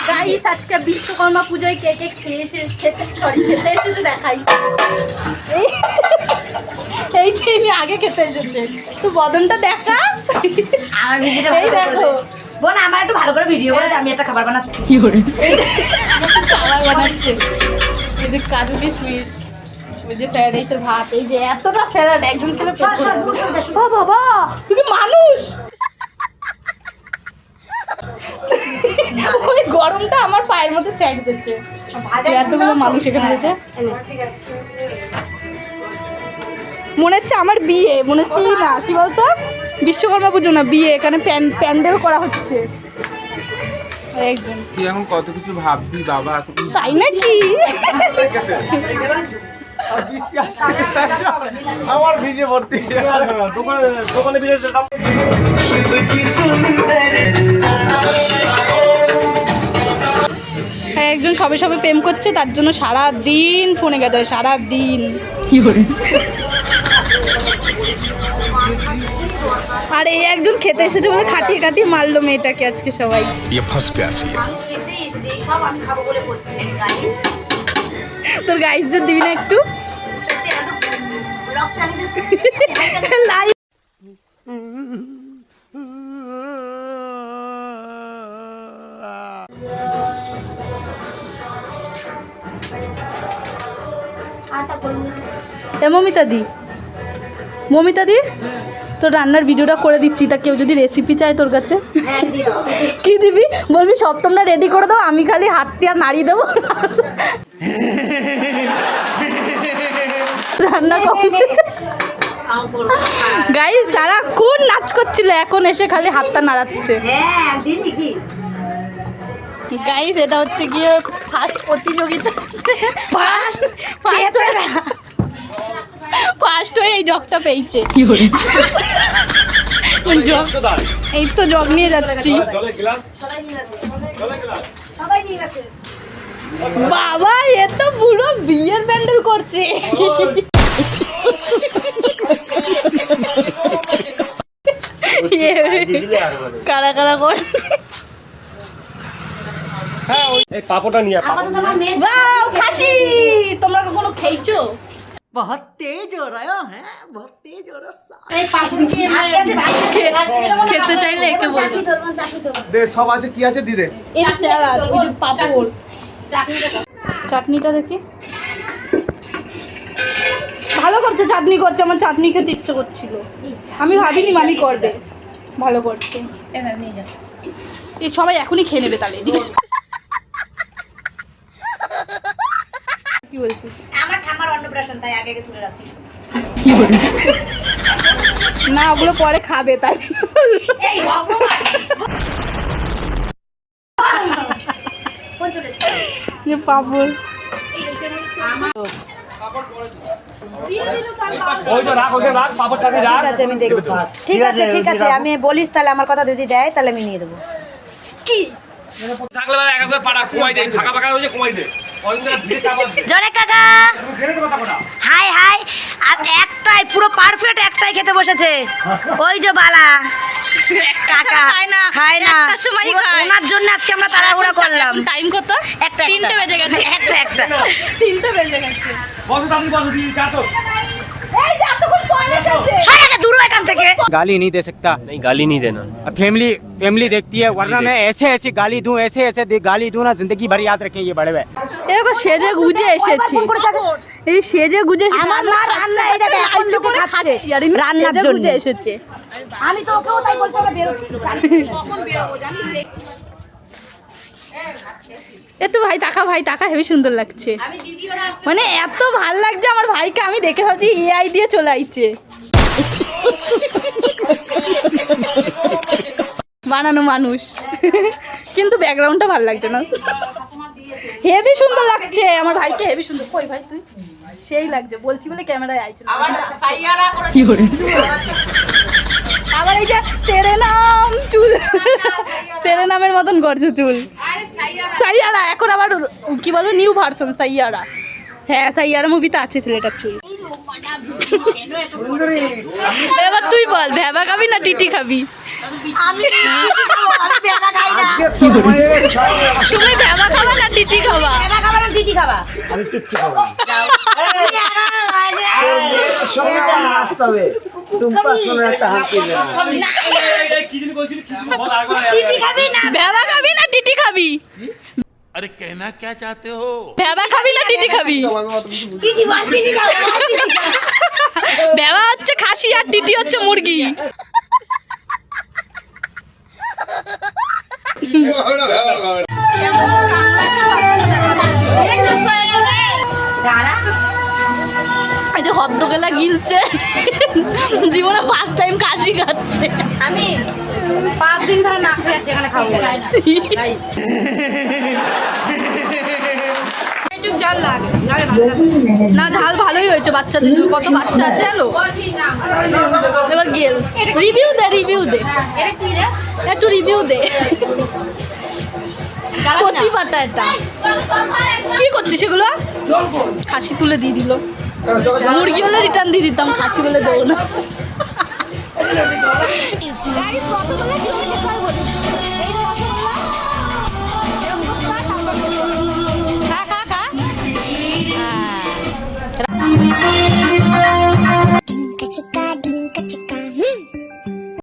Guys আজকে বিশ্বকর্মা পূজায় কে কে খেতে এসেছে দেখাই। এই যে আমি আগে খেতে এসেছে তো বদনটা দেখা। আমার ভিডিওটা এই দেখো বোন, আমার একটু ভালো করে ভিডিও করে আমি একটা খাবার বানাচ্ছি। কি করে খাবার বানাচ্ছে। এই যে কাজু কিশমিশ, ওই যে ফ্রাইড রাইসের ভাত, এই যে এতটা স্যালাড একজন খেলে পেট ভরে। ও বাবা তুই কি মানুষ? ওই গরমটা আমার পায়ের মধ্যে চ্যাক দিচ্ছে। এতগুলো মানুষ এখানে রয়েছে। মনে হচ্ছে আমার বিয়ে, মনে হচ্ছে না কি বলতো বিশ্বকর্মা পুজো না বিয়ে, এখানে প্যান্ডেল করা হচ্ছে। একদম তুই এখন কত কিছু ভাববি বাবা, তাই নাকি? আমার ভিজে ভর্তি দোকানে ভিজে একজন সবে সবে প্রেম করছে, তার জন্য সারা দিন ফোনে গেছে, সারা দিন কি করে। আর এই একজন খেতে এসেছে বলে খাটিয়ে খাটিয়ে মারলো মেয়েটাকে আজকে সবাই। খেতে এসে সব আমি খাবো বলে করছি গাইস। তোর গাইসদের দিবি না একটু? সত্যি একটু ব্লগ চালিয়ে লাইভ মমিতা দি, মমিতা দি তোর রান্নার ভিডিওটা করে দিচ্ছি, তা কেউ যদি রেসিপি চায় তোর কাছে কি দিবি? বলবি সব তোমরা রেডি করে দাও, আমি খালি হাত দিয়ে নাড়িয়ে দেবো। রান্না গাইস সারাক্ষণ নাচ করছিল, এখন এসে খালি হাতটা নাড়াচ্ছে। হ্যাঁ দিদি কি গাইস এটা হচ্ছে গিয়ে ফার্স্ট প্রতিযোগিতা, ফার্স্ট হয়ে এই জগটা পেয়েছে। কি করে এই তো জগ নিয়ে যাচ্ছি। বাবা এ তো পুরো বিয়ের প্যান্ডেল করছে। কারা কারা করছে। পাপড়টা নিয়ে খাসি তোমরা কখনো খেয়েছো? बहुत तेज हो रहा है, बहुत तेज हो रहा এই পাপড় কি খেতে চাইলে একে বলবো। দে সব আছে, কি আছে দিদে? এই স্যালাড, ওই যে পাপড়, চাটনিটা দেখি ভালো করছে, চাটনি করছে। আমার চাটনি খেতে ইচ্ছে করছিল, আমি ভাবিনি মামি করবে, ভালো করছে। এই সবাই এখনই খেয়ে নেবে তাহলে। কি বলছিস? আমার ঠাম্মার অন্নপ্রাশন, তাই আগে আগে তুলে রাখছিস। না ওগুলো পরে খাবে তাই। এই ভগবান কোন চলে যে পাপড় ওই তো রাখ, ওকে রাখ, পাপড়টাকে রাখ। ঠিক আছে আমি দেখছি। ঠিক আছে ঠিক আছে, আমি বলিস তাহলে আমার কথা যদি দেয় তাহলে আমি নিয়ে দেবো। কি থাকলে এক এক করে পাড়া কমাই দে, ফাঁকা ফাঁকা হয়ে কমাই দে। জোরে কাকা হাই হাই। আর একটাই পুরো পারফেক্ট একটাই খেতে বসেছে, ওই যে বালা কাকা খায় না, ওনার জন্য আজকে আমরা তাড়াহুড়া করলাম। টাইম কত? একটা 3টে বেজে গেছে। একটা একটা 3টে বেজে গেছে। বসো তাড়াতাড়ি বসো, দিদি চাচো। এই যা তো কোন পড়ে এসেছে। সরে দূর এখান থেকে। गाली नहीं दे सकता, नहीं गाली नहीं देना। अब फैमिली फैमिली देखती है, वरना मैं ऐसे ऐसे गाली दूं, ऐसे ऐसे गाली दूं ना, जिंदगी भर याद रखें ये बड़े हुए। দেখো সেজে গুজে এসেছি, এই সেজে গুজে আমার মা রান্না এই দেখে এখন তো খাচ্ছে রান্নার সেজে জন্য গুজে এসেছে। আমি তো ওকেও তাই বলছি আমরা বেরোচ্ছি, কখন বেরোবো জানিস রে। একটু ভাই তাকা হেবি সুন্দর লাগছে, মানে এত ভাল লাগছে আমার ভাইকে। আমি দেখে ভাবছি এআই দিয়ে চলে আইছে, বানানো মানুষ, কিন্তু ব্যাকগ্রাউন্ডটা ভাল লাগছে না। হেভি সুন্দর লাগছে আমার ভাইকে, হেভি সুন্দর। কই ভাই তুই? সেই লাগছে বলছি বলে ক্যামেরায় আইছে। কি করে আবার এই যে তেরে নাম চুল, তেরে নামের মতন করছে চুল। সাইয়ারা এখন আবার কি বলবো নিউ ভার্সন সাইয়ারা। হ্যাঁ সাইয়ারা মুভিতে আছে ছেলেটার চুল। এবার তুই বল ভ্যাবা খাবি না টিটি খাবি? আমি ভেবা খাই না। তুমি ভেবা খাবা না টিটি খাবা? ভেবা খাবা না টিটি খাবা? আমি কিচ্ছু খাবো না। যাও। সঙ্গে আসতে হবে টুম্পা সোনার একটা হাত পেয়ে কি জানি বলছিলি কি জানি বল আগে টিটি খাবি না? ভেবা খাবি না টিটি খাবি? अरे कहना क्या चाहते हो? ভেবা খাবি না টিটি খাবি? টিটি বল, টিটি খাবো, টিটি খাবো। ভেবা হচ্ছে খাসি আর টিটি হচ্ছে মুরগি। কেমন কাংলাসের বাচ্চা দেখা যাচ্ছে। দাঁড়া। এই যে হদ্দগেলা গিলছে, জীবনে ফার্স্ট টাইম খাসি খাচ্ছে। আমি 5 দিন ধরে না খেয়ে আছি, এখানে খাবো না। একটু জল লাগে, জলে ভালো লাগে। না ঝাল ভালোই হয়েছে, বাচ্চাদের জন্য। কত বাচ্চা আছে জানো? এবার গেল রিভিউ দে, রিভিউ দে, এটা কি রে? একটু রিভিউ দে। কচি পাতা এটা কি করছিস সেগুলো? খাসি তুলে দিয়ে দিল। মুরগি হলে রিটার্ন দিয়ে দিতাম, খাসি বলে দেবো না।